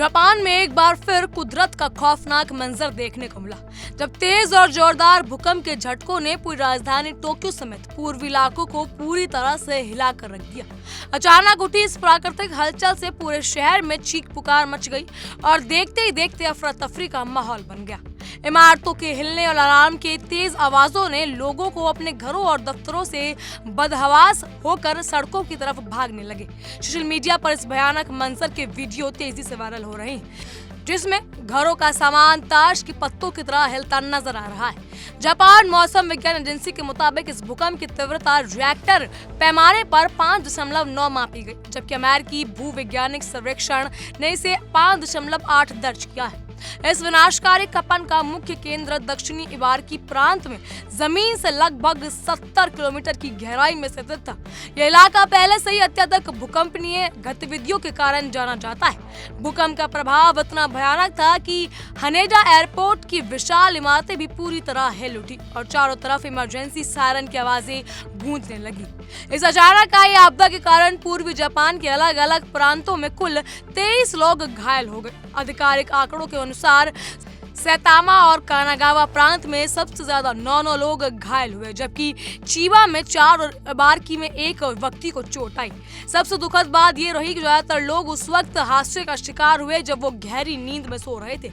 Japan में एक बार फिर कुदरत का खौफनाक मंजर देखने को मिला, जब तेज और जोरदार भूकंप के झटकों ने पूरी राजधानी टोक्यो समेत पूर्वी इलाकों को पूरी तरह से हिला कर रख दिया। अचानक उठी इस प्राकृतिक हलचल से पूरे शहर में चीख पुकार मच गई और देखते ही देखते अफरा तफरी का माहौल बन गया। इमारतों के हिलने और अलार्म के तेज आवाजों ने लोगों को अपने घरों और दफ्तरों से बदहवास होकर सड़कों की तरफ भागने लगे। सोशल मीडिया पर इस भयानक मंजर के वीडियो तेजी से वायरल हो रहे हैं, जिसमें घरों का सामान ताश की पत्तों की तरह हिलता नजर आ रहा है। जापान मौसम विज्ञान एजेंसी के मुताबिक इस भूकंप की तीव्रता रिएक्टर पैमाने पर 5.9 मापी गई, जबकि अमेरिकी भूवैज्ञानिक सर्वेक्षण ने इसे 5.8 दर्ज किया है। इस विनाशकारी कंपन का मुख्य केंद्र दक्षिणी इबारकी प्रांत में जमीन से लगभग 70 किलोमीटर की गहराई में स्थित था। यह इलाका पहले से ही अत्यधिक भूकंपनीय गतिविधियों के कारण जाना जाता है। भूकंप का प्रभाव इतना भयानक था कि हनेडा एयरपोर्ट की विशाल इमारतें भी पूरी तरह हिल उठी और चारों तरफ इमरजेंसी सायरन की आवाजें गूंजने लगी। इस अचानक आई आपदा के कारण पूर्वी जापान के अलग अलग प्रांतों में कुल 23 लोग घायल हो गए। आधिकारिक आंकड़ों के अनुसार सैतामा और कानागावा प्रांत में सबसे ज्यादा 9 लोग घायल हुए, जबकि चीबा में 4 और इबारकी में 1 व्यक्ति को चोट आई। सबसे दुखद बात ये रही कि ज्यादातर लोग उस वक्त हादसे का शिकार हुए जब वो गहरी नींद में सो रहे थे।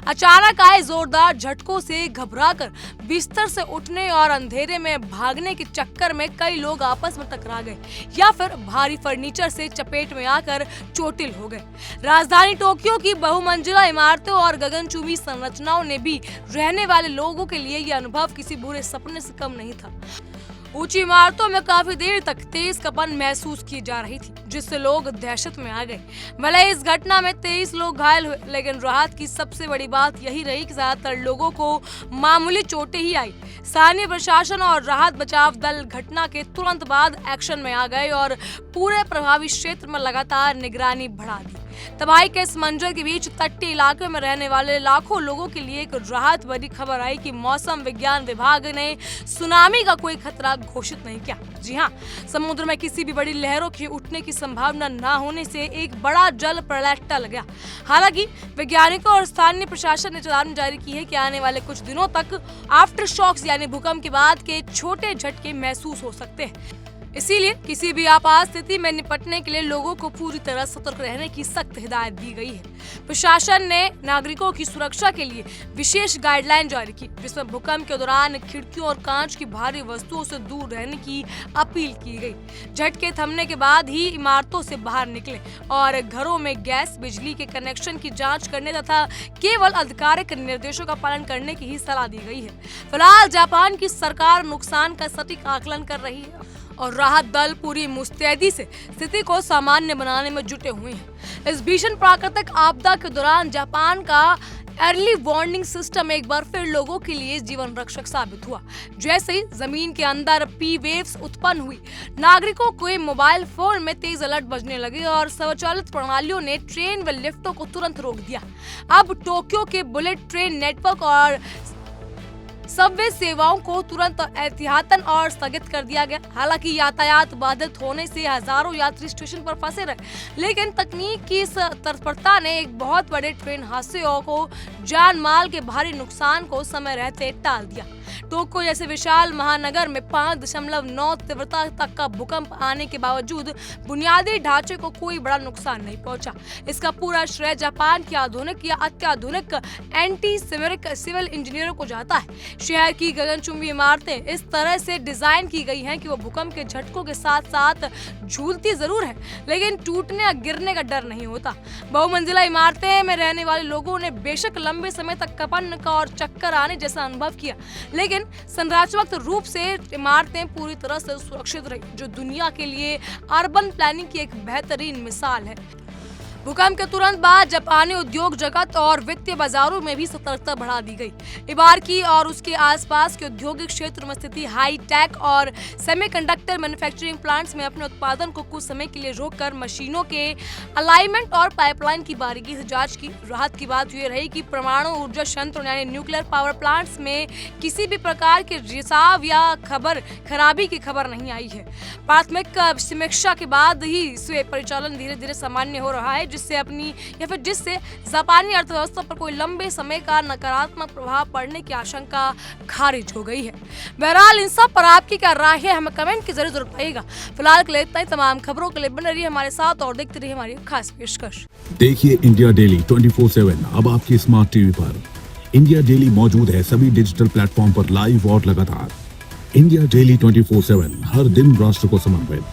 अचानक आए जोरदार झटकों से घबराकर बिस्तर से उठने और अंधेरे में भागने के चक्कर में कई लोग आपस में टकरा गए या फिर भारी फर्नीचर से चपेट में आकर चोटिल हो गए। राजधानी टोक्यो की बहुमंजिला इमारतों और गगनचुंबी संरचनाओं ने भी रहने वाले लोगों के लिए यह अनुभव किसी बुरे सपने से कम नहीं था। ऊंची इमारतों में काफी देर तक तेज कंपन महसूस की जा रही थी, जिससे लोग दहशत में आ गए। भले इस घटना में 23 लोग घायल हुए, लेकिन राहत की सबसे बड़ी बात यही रही कि ज्यादातर लोगों को मामूली चोटें ही आई। स्थानीय प्रशासन और राहत बचाव दल घटना के तुरंत बाद एक्शन में आ गए और पूरे प्रभावित क्षेत्र में लगातार निगरानी बढ़ा दी। तबाही के इस मंजर के बीच तटीय इलाके में रहने वाले लाखों लोगों के लिए एक राहत भरी खबर आई कि मौसम विज्ञान विभाग ने सुनामी का कोई खतरा घोषित नहीं किया। जी हाँ, समुद्र में किसी भी बड़ी लहरों के उठने की संभावना न होने से एक बड़ा जल प्रलय टल गया। हालांकि वैज्ञानिकों और स्थानीय प्रशासन ने चेतावनी जारी की है कि आने वाले कुछ दिनों तक आफ्टर शॉक्स यानी भूकंप के बाद के छोटे झटके महसूस हो सकते हैं। इसीलिए किसी भी आपात स्थिति में निपटने के लिए लोगों को पूरी तरह सतर्क रहने की सख्त हिदायत दी गई है। प्रशासन ने नागरिकों की सुरक्षा के लिए विशेष गाइडलाइन जारी की, जिसमें भूकंप के दौरान खिड़कियों और कांच की भारी वस्तुओं से दूर रहने की अपील की गई। झटके थमने के बाद ही इमारतों से बाहर निकले और घरों में गैस बिजली के कनेक्शन की जाँच करने तथा केवल आधिकारिक निर्देशों का पालन करने की ही सलाह दी गई है। फिलहाल जापान की सरकार नुकसान का सटीक आकलन कर रही है और राहत दल पूरी मुस्तैदी से स्थिति को सामान्य बनाने में जुटे हुए हैं। इस भीषण प्राकृतिक आपदा के दौरान जापान का अर्ली वार्निंग सिस्टम एक बार फिर लोगों के लिए जीवन रक्षक साबित हुआ। जैसे ही जमीन के अंदर पी वेव्स उत्पन्न हुई, नागरिकों के मोबाइल फोन में तेज अलर्ट बजने लगे और स्वचालित प्रणालियों ने ट्रेन व लिफ्टों को तुरंत रोक दिया। अब टोक्यो के बुलेट ट्रेन नेटवर्क और सबवे सेवाओं को तुरंत एहतियातन और स्थगित कर दिया गया। हालांकि यातायात बाधित होने से हजारों यात्री स्टेशन पर फंसे रहे, लेकिन तकनीक की इस तत्परता ने एक बहुत बड़े ट्रेन हादसे को जान माल के भारी नुकसान को समय रहते टाल दिया। टोक्यो जैसे विशाल महानगर में 5.9 तीव्रता तक का भूकंप आने के बावजूद बुनियादी ढांचे को कोई बड़ा नुकसान नहीं पहुंचा। इसका पूरा श्रेय जापान की आधुनिक या अत्याधुनिक एंटी सिविल इंजीनियरों को जाता है। शहर की गगनचुंबी इमारतें इस तरह से डिजाइन की गई हैं कि वो भूकंप के झटकों के साथ साथ झूलती जरूर है, लेकिन टूटने या गिरने का डर नहीं होता। बहुमंजिला इमारतें में रहने वाले लोगों ने बेशक लंबे समय तक कंपन का और चक्कर आने जैसा अनुभव किया, लेकिन संरचनात्मक रूप से इमारतें पूरी तरह से सुरक्षित रही, जो दुनिया के लिए अर्बन प्लानिंग की एक बेहतरीन मिसाल है। भूकंप के तुरंत बाद जापानी उद्योग जगत और वित्तीय बाजारों में भी सतर्कता बढ़ा दी गई। इबारकी और उसके आसपास के औद्योगिक क्षेत्र में स्थिति हाई टेक और सेमीकंडक्टर मैन्युफैक्चरिंग प्लांट्स में अपने उत्पादन को कुछ समय के लिए रोककर मशीनों के अलाइनमेंट और पाइपलाइन की बारीकी से जांच की। राहत की बात यह रही कि परमाणु ऊर्जा संयंत्र यानी न्यूक्लियर पावर प्लांट्स में किसी भी प्रकार के रिसाव या खराबी की खबर नहीं आई है। प्राथमिक समीक्षा के बाद ही इससे परिचालन धीरे धीरे सामान्य हो रहा है, जिससे जापानी अर्थव्यवस्था पर कोई लंबे समय का नकारात्मक प्रभाव पड़ने की आशंका खारिज हो गई है। बहरहाल इन सब पर आपकी क्या राय है, हमें कमेंट के जरिए जरूर बताइएगा। फिलहाल के लिए इतना ही। तमाम खबरों के लिए बने रहिए हमारे साथ और देखते रहिए हमारी खास पेशकश। देखिए इंडिया डेली 24/7 अब आपकी स्मार्ट टीवी पर। इंडिया डेली मौजूद है सभी डिजिटल प्लेटफॉर्म पर लाइव और लगातार। इंडिया डेली 24/7 हर दिन राष्ट्र को समर्पित।